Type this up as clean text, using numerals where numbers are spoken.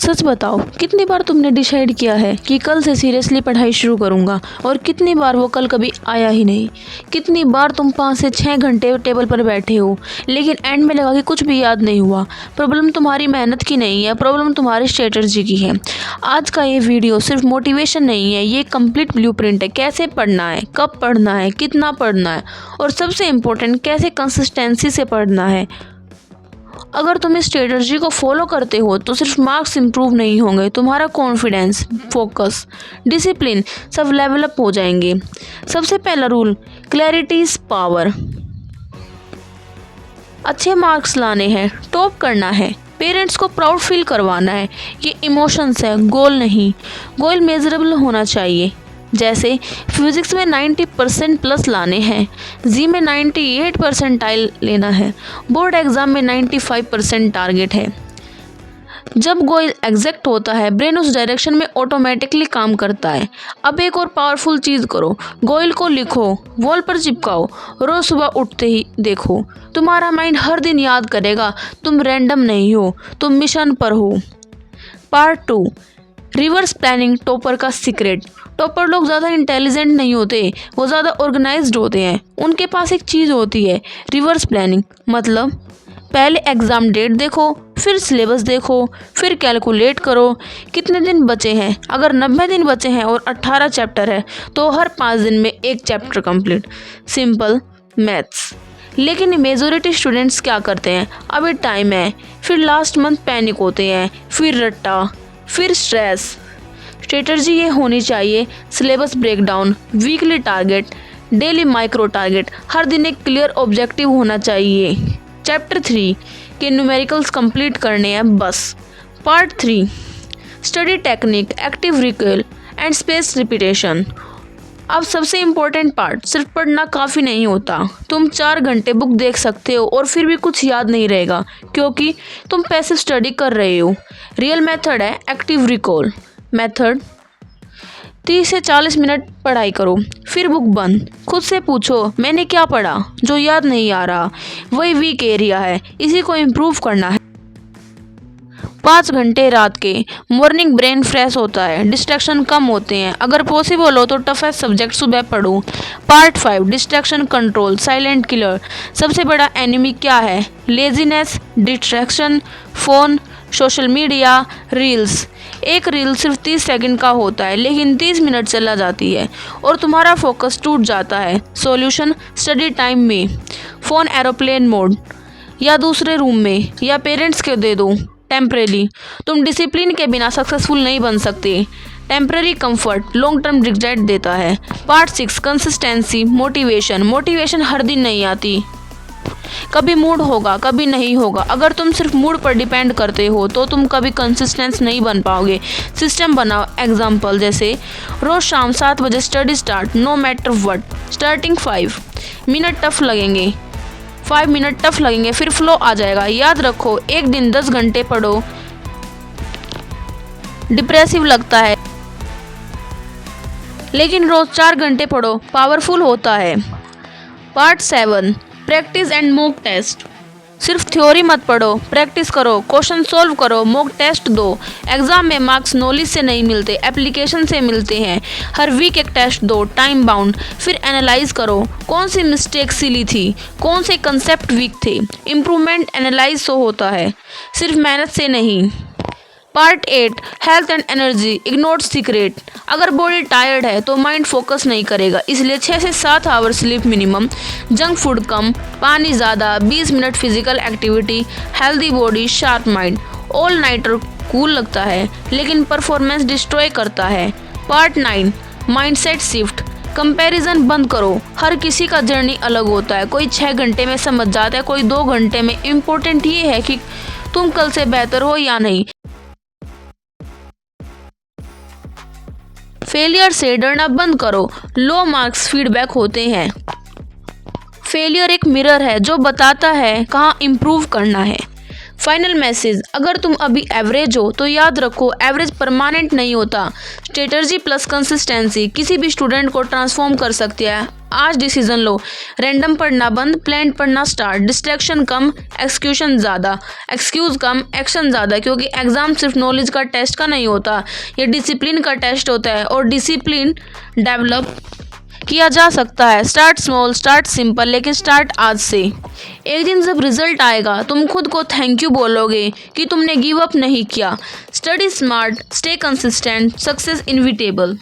सच बताओ, कितनी बार तुमने डिसाइड किया है कि कल से सीरियसली पढ़ाई शुरू करूँगा और कितनी बार वो कल कभी आया ही नहीं। कितनी बार तुम 5 से 6 घंटे टेबल पर बैठे हो लेकिन एंड में लगा कि कुछ भी याद नहीं हुआ। प्रॉब्लम तुम्हारी मेहनत की नहीं है, प्रॉब्लम तुम्हारी स्ट्रेटजी की है। आज का ये वीडियो सिर्फ मोटिवेशन नहीं है, ये कंप्लीट ब्लूप्रिंट है। कैसे पढ़ना है, कब पढ़ना है, कितना पढ़ना है और सबसे इम्पोर्टेंट कैसे कंसिस्टेंसी से पढ़ना है। अगर तुम इस स्ट्रेटजी को फॉलो करते हो तो सिर्फ मार्क्स इंप्रूव नहीं होंगे, तुम्हारा confidence, focus, discipline sub level up हो जाएंगे। सबसे पहला रूल, क्लैरिटी इज पावर। अच्छे मार्क्स लाने हैं, टॉप करना है, पेरेंट्स को प्राउड फील करवाना है, ये इमोशंस है, गोल नहीं। गोल मेजरेबल होना चाहिए। जैसे फिजिक्स में 90% प्लस लाने हैं, जी में 98 परसेंटाइल लेना है, बोर्ड एग्ज़ाम में 95% टारगेट है। जब गोल एग्जैक्ट होता है ब्रेन उस डायरेक्शन में ऑटोमेटिकली काम करता है। अब एक और पावरफुल चीज़ करो, गोल को लिखो, वॉल पर चिपकाओ, रोज़ सुबह उठते ही देखो। तुम्हारा माइंड हर दिन याद करेगा तुम रैंडम नहीं हो, तुम मिशन पर हो। पार्ट 2, रिवर्स प्लानिंग टॉपर का सीक्रेट। टॉपर लोग ज़्यादा इंटेलिजेंट नहीं होते, वो ज़्यादा ऑर्गेनाइज्ड होते हैं। उनके पास एक चीज़ होती है, रिवर्स प्लानिंग। मतलब पहले एग्ज़ाम डेट देखो, फिर सिलेबस देखो, फिर कैलकुलेट करो कितने दिन बचे हैं। अगर 90 दिन बचे हैं और 18 चैप्टर है तो हर 5 दिन में एक चैप्टर कंप्लीट। Simple maths. लेकिन मेजॉरिटी स्टूडेंट्स क्या करते हैं, अभी टाइम है, फिर लास्ट मंथ पैनिक होते हैं, फिर रट्टा, फिर स्ट्रेस। स्ट्रेटजी ये होनी चाहिए, syllabus breakdown, weekly target, daily micro target, हर दिन एक क्लियर ऑब्जेक्टिव होना चाहिए। चैप्टर 3 के न्यूमेरिकल्स कंप्लीट करने हैं बस। Part 3, study technique, active recall and space repetition. अब सबसे इम्पोर्टेंट पार्ट, सिर्फ पढ़ना काफ़ी नहीं होता। तुम 4 घंटे बुक देख सकते हो और फिर भी कुछ याद नहीं रहेगा क्योंकि तुम पैसिव स्टडी कर रहे हो। रियल मेथड है एक्टिव रिकॉल मेथड। 30 से 40 मिनट पढ़ाई करो, फिर बुक बंद। खुद से पूछो मैंने क्या पढ़ा, जो याद नहीं आ रहा वही वीक एरिया है, इसी को इम्प्रूव करना है। 5 घंटे रात के, मॉर्निंग ब्रेन फ्रेश होता है, डिस्ट्रैक्शन कम होते हैं। अगर पॉसिबल हो तो टफेस्ट सब्जेक्ट सुबह पढ़ो। Part 5, distraction control, silent killer. सबसे बड़ा एनिमी क्या है, laziness, distraction, phone, social media, reels. एक रील सिर्फ 30 सेकंड का होता है लेकिन 30 मिनट चला जाती है और तुम्हारा फोकस टूट जाता है। सॉल्यूशन, स्टडी टाइम में फ़ोन एरोप्लेन मोड या दूसरे रूम में या पेरेंट्स के दे दो टेम्परेरी। तुम डिसिप्लिन के बिना सक्सेसफुल नहीं बन सकते। Temporary comfort long term result देता है। Part 6, consistency, motivation. मोटिवेशन हर दिन नहीं आती, कभी मूड होगा, कभी नहीं होगा। अगर तुम सिर्फ मूड पर डिपेंड करते हो तो तुम कभी कंसिस्टेंस नहीं बन पाओगे। सिस्टम बनाओ। एग्जाम्पल जैसे रोज़ शाम 7 बजे study start, no matter what. Starting 5 minute tough लगेंगे, 5 मिनट टफ लगेंगे, फिर फ्लो आ जाएगा। याद रखो, एक दिन 10 घंटे पढ़ो डिप्रेसिव लगता है, लेकिन रोज़ 4 घंटे पढ़ो पावरफुल होता है। Part 7, practice and mock test. सिर्फ थ्योरी मत पढ़ो, प्रैक्टिस करो, क्वेश्चन सॉल्व करो, मॉक टेस्ट दो। एग्जाम में मार्क्स नॉलेज से नहीं मिलते, एप्लीकेशन से मिलते हैं। हर वीक एक टेस्ट दो, टाइम बाउंड। फिर एनालाइज करो कौन सी मिस्टेक सिली थी, कौन से कंसेप्ट वीक थे। इम्प्रूवमेंट एनालाइज से होता है, सिर्फ मेहनत से नहीं। Part 8, health and energy, ignore secret. अगर बॉडी टायर्ड है तो माइंड फोकस नहीं करेगा, इसलिए 6 से 7 hour sleep minimum, junk food कम, पानी ज़्यादा, 20 minute physical activity, healthy body, sharp mind. All nighter cool लगता है लेकिन परफॉर्मेंस डिस्ट्रॉय करता है। पार्ट 9, माइंडसेट शिफ्ट, कंपैरिजन बंद करो। हर किसी का जर्नी अलग होता है, कोई 6 घंटे में समझ जाता है, कोई 2 घंटे में। इम्पोर्टेंट ये है कि तुम कल से बेहतर हो या नहीं। फेलियर से डरना बंद करो, लो मार्क्स फीडबैक होते हैं। फेलियर एक मिरर है जो बताता है कहाँ इम्प्रूव करना है। फाइनल मैसेज, अगर तुम अभी एवरेज हो तो याद रखो एवरेज परमानेंट नहीं होता। स्ट्रेटजी प्लस कंसिस्टेंसी किसी भी स्टूडेंट को ट्रांसफॉर्म कर सकती है। आज डिसीजन लो, रैंडम पढ़ना बंद, प्लान पढ़ना स्टार्ट। डिस्ट्रैक्शन कम, एक्सक्यूशन ज़्यादा, एक्सक्यूज़ कम, एक्शन ज़्यादा, क्योंकि एग्ज़ाम सिर्फ नॉलेज का टेस्ट का नहीं होता, ये डिसिप्लिन का टेस्ट होता है और डिसिप्लिन डेवलप किया जा सकता है। स्टार्ट स्मॉल, स्टार्ट सिंपल, लेकिन स्टार्ट आज से। एक दिन जब रिजल्ट आएगा तुम खुद को थैंक यू बोलोगे कि तुमने गिव अप नहीं किया। Study smart, stay consistent, success inevitable.